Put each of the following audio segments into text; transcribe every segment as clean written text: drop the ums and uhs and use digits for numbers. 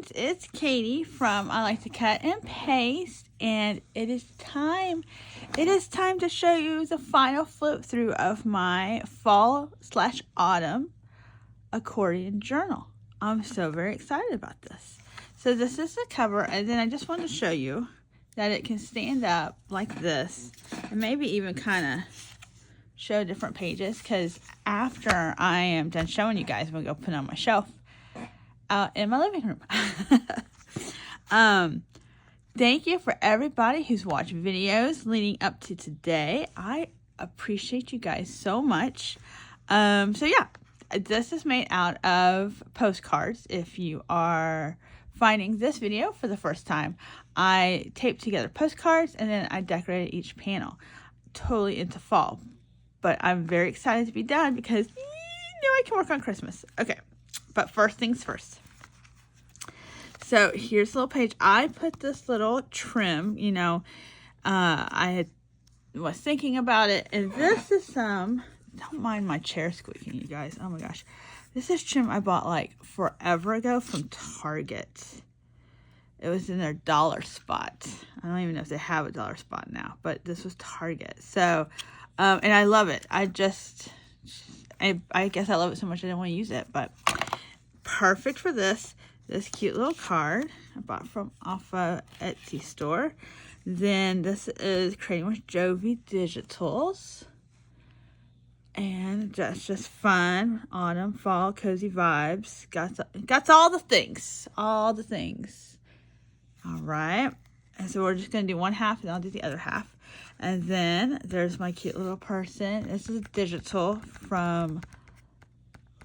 friends, it's Katie from I Like to Cut and Paste, and it is time to show you the final flip through of my fall/autumn accordion journal. I'm so very excited about this. So this is the cover, and then I just want to show you that it can stand up like this, and maybe even kind of show different pages, because after I am done showing you guys, I'm going to go put it on my shelf out in my living room. Thank you for everybody who's watched videos leading up to today. I appreciate you guys so much. So yeah, this is made out of postcards. If you are finding this video for the first time, I taped together postcards and then I decorated each panel. Totally into fall, but I'm very excited to be done because now I can work on Christmas. Okay. But first things first. So here's a little page. I put this little trim, I was thinking about it. And this is don't mind my chair squeaking, you guys. Oh my gosh. This is trim I bought like forever ago from Target. It was in their dollar spot. I don't even know if they have a dollar spot now, but this was Target. So, and I love it. I guess I love it so much I didn't want to use it, but perfect for this cute little card I bought from off a Etsy store. Then this is Creating with Jovi Digitals, and that's just fun autumn, fall, cozy vibes. Got all the things, all right. And so we're just gonna do one half, and I'll do the other half. And then there's my cute little person. This is digital from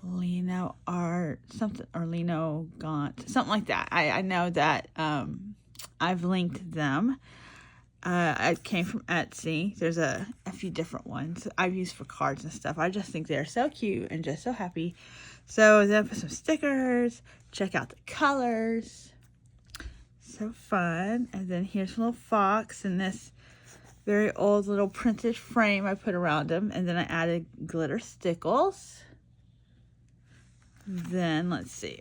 Lino Art, something, or Lino Gaunt, something like that. I know that I've linked them. It came from Etsy. There's a few different ones I've used for cards and stuff. I just think they're so cute and just so happy. So then I put some stickers. Check out the colors. So fun. And then here's a little fox in this very old little printed frame I put around him. And then I added glitter stickles. Then let's see.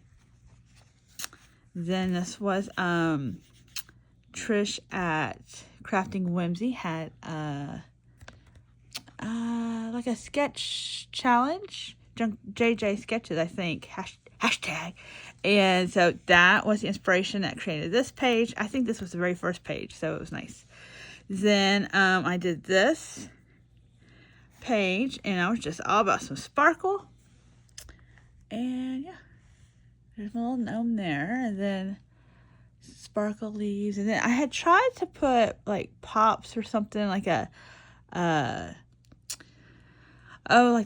Then this was Trish at Crafting Whimsy had like a sketch challenge. JJ Sketches, I think. Hashtag. And so that was the inspiration that created this page. I think this was the very first page, so it was nice. Then I did this page, and I was just all about some sparkle. And yeah, there's a little gnome there, and then sparkle leaves. And then I had tried to put like pops or something, like like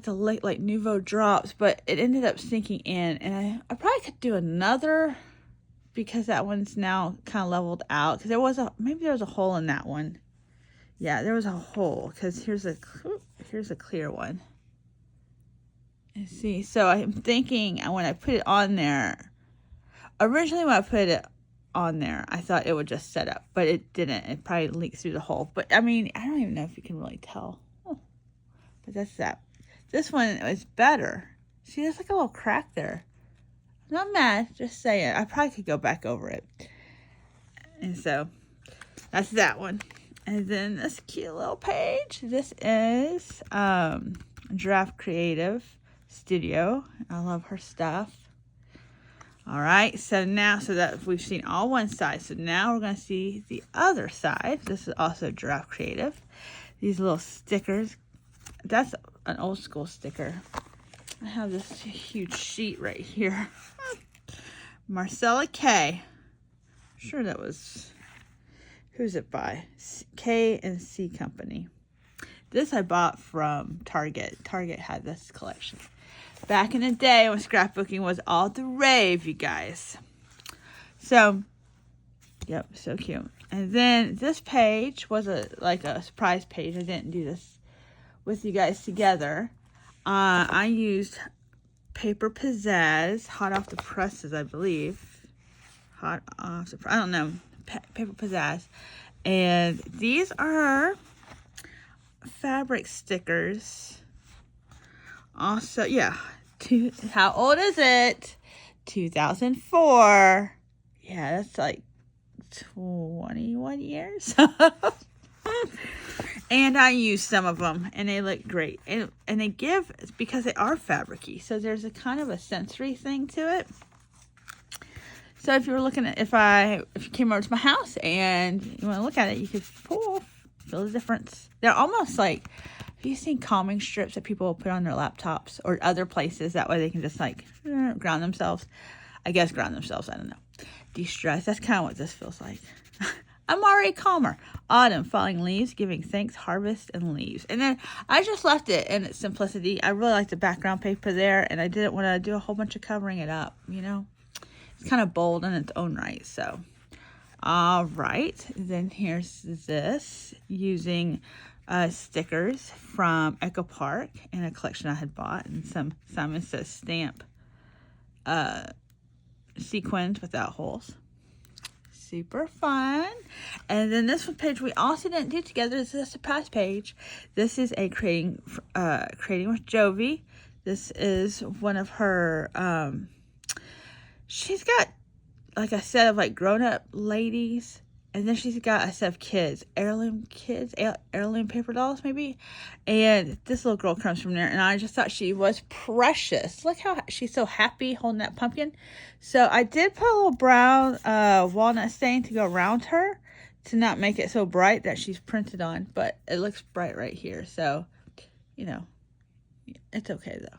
the like Nouveau drops, but it ended up sinking in. And I probably could do another, because that one's now kind of leveled out, because maybe there was a hole in that one. Yeah, there was a hole, because here's a clear one. And see, so I'm thinking when I put it on there, originally when I put it on there, I thought it would just set up, but it didn't. It probably leaked through the hole. But I mean, I don't even know if you can really tell. But that's that. This one is better. See, there's like a little crack there. I'm not mad, just saying. I probably could go back over it. And so that's that one. And then this cute little page. This is Giraffe Creative Studio. I love her stuff. All right, so that we've seen all one side, so now we're going to see the other side. This is also Giraffe Creative. These little stickers. That's an old school sticker. I have this huge sheet right here. Marcella K. I'm sure that was, who's it by? K and C Company. This I bought from Target. Target had this collection back in the day when scrapbooking was all the rave, you guys. So, yep, so cute. And then this page was like a surprise page. I didn't do this with you guys together. I used Paper Pizzazz, hot off the presses, I believe. I don't know. Paper Pizzazz. And these are fabric stickers. Also, yeah. How old is it? 2004. yeah, that's like 21 years. And I use some of them, and they look great. And they give, because they are fabricy, so there's a kind of a sensory thing to it. So if you were looking at, if you came over to my house and you want to look at it, you could feel the difference. They're almost like, have you seen calming strips that people will put on their laptops or other places? That way they can just like ground themselves. I guess ground themselves, I don't know. De-stress. That's kind of what this feels like. I'm already calmer. Autumn, falling leaves, giving thanks, harvest, and leaves. And then I just left it in its simplicity. I really like the background paper there, and I didn't want to do a whole bunch of covering it up, you know. It's kind of bold in its own right, so. All right. Then here's this, using stickers from Echo Park in a collection I had bought, and some Simon Says stamp sequined without holes. Super fun. And then this one page we also didn't do together. This is a surprise page. This is a creating with Jovi. This is one of her, she's got like a set of like grown-up ladies, and then she's got a set of kids, heirloom paper dolls maybe. And this little girl comes from there, and I just thought she was precious. Look how she's so happy holding that pumpkin. So I did put a little brown walnut stain to go around her to not make it so bright that she's printed on, but it looks bright right here. So, you know, it's okay though.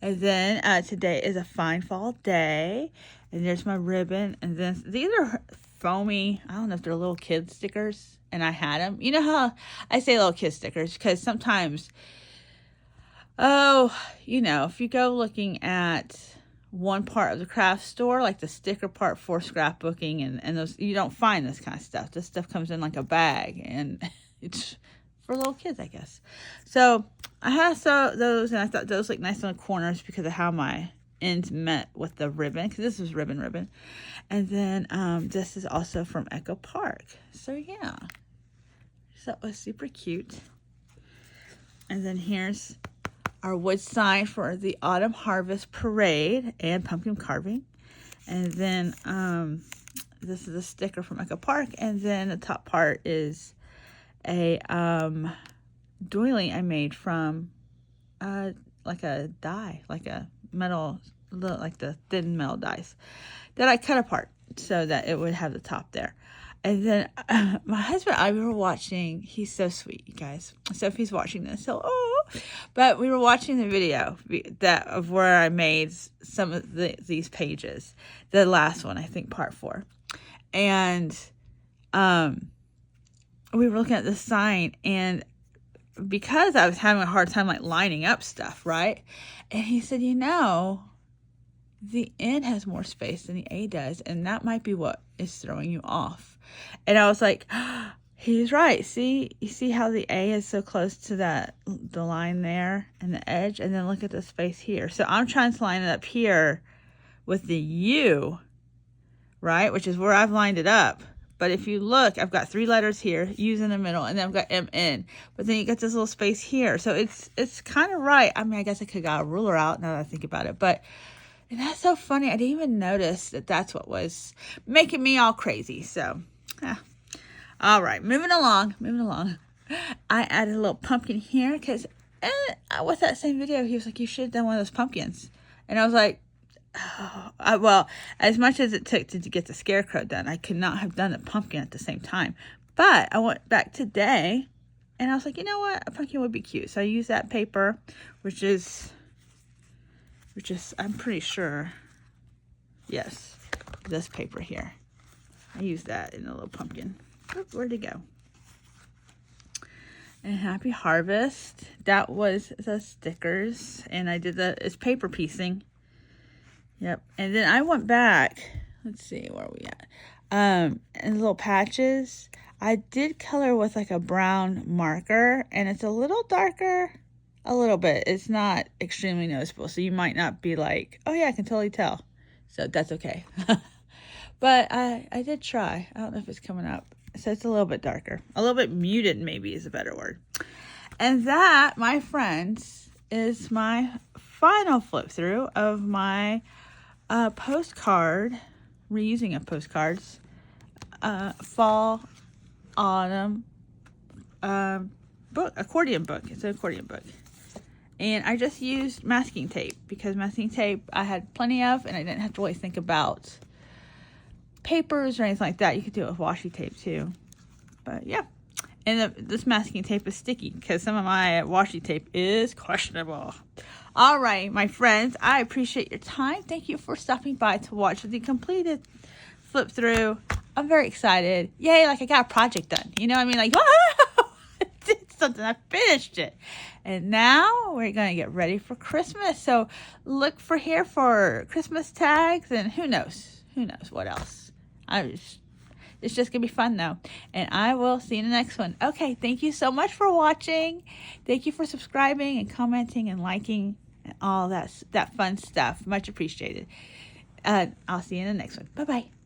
And then today is a fine fall day, and there's my ribbon. And then these are foamy, I don't know if they're little kid stickers, and I had them. You know how I say little kid stickers, because sometimes, you know, if you go looking at one part of the craft store, like the sticker part for scrapbooking and those, you don't find this kind of stuff. This stuff comes in like a bag, and it's for little kids, I guess. So I had those, and I thought those look nice on the corners because of how my ends met with the ribbon, because this was ribbon. And then this is also from Echo Park. So yeah, so that was super cute. And then here's our wood sign for the Autumn Harvest Parade and pumpkin carving. And then this is a sticker from Echo Park. And then the top part is a doily I made from like a die, like a metal, like the thin metal dies that I cut apart so that it would have the top there. And then my husband, we were watching, he's so sweet, you guys. So if he's watching this, but we were watching the video of where I made some of these pages. The last one, I think part 4. And we were looking at the sign, and because I was having a hard time like lining up stuff, right? And he said, you know, the N has more space than the A does, and that might be what is throwing you off. And I was like, he's right. See, you see how the A is so close to the line there and the edge, and then look at the space here. So I'm trying to line it up here with the U, right, which is where I've lined it up. But if you look, I've got 3 letters here, U's in the middle, and then I've got MN. But then you got this little space here. So it's kind of right. I mean, I guess I could have got a ruler out now that I think about it. But and that's so funny. I didn't even notice that that's what was making me all crazy. So, all right, moving along. I added a little pumpkin here because with that same video, he was like, you should have done one of those pumpkins. And I was like, well, as much as it took to get the scarecrow done, I could not have done the pumpkin at the same time. But I went back today, and I was like, you know what? A pumpkin would be cute. So I used that paper, which is, I'm pretty sure, yes, this paper here. I used that in a little pumpkin. Where'd it go? And Happy Harvest. That was the stickers, and I did it's paper piecing. Yep. And then I went back. Let's see, where are we at? And little patches. I did color with like a brown marker, and it's a little darker, a little bit. It's not extremely noticeable, so you might not be like, oh yeah, I can totally tell. So that's okay. But I did try. I don't know if it's coming up. So it's a little bit darker. A little bit muted, maybe, is a better word. And that, my friends, is my final flip through of my postcard reusing of postcards. Fall, autumn, book, accordion book. It's an accordion book. And I just used masking tape because masking tape I had plenty of, and I didn't have to really think about papers or anything like that. You could do it with washi tape too. But yeah. And this masking tape is sticky because some of my washi tape is questionable. All right, my friends, I appreciate your time. Thank you for stopping by to watch the completed flip through. I'm very excited. Yay, like I got a project done. You know what I mean? Like, wow, I did something. I finished it. And now we're going to get ready for Christmas. So look here for Christmas tags and who knows what else. It's just going to be fun, though. And I will see you in the next one. Okay, thank you so much for watching. Thank you for subscribing and commenting and liking and all that fun stuff. Much appreciated. I'll see you in the next one. Bye-bye.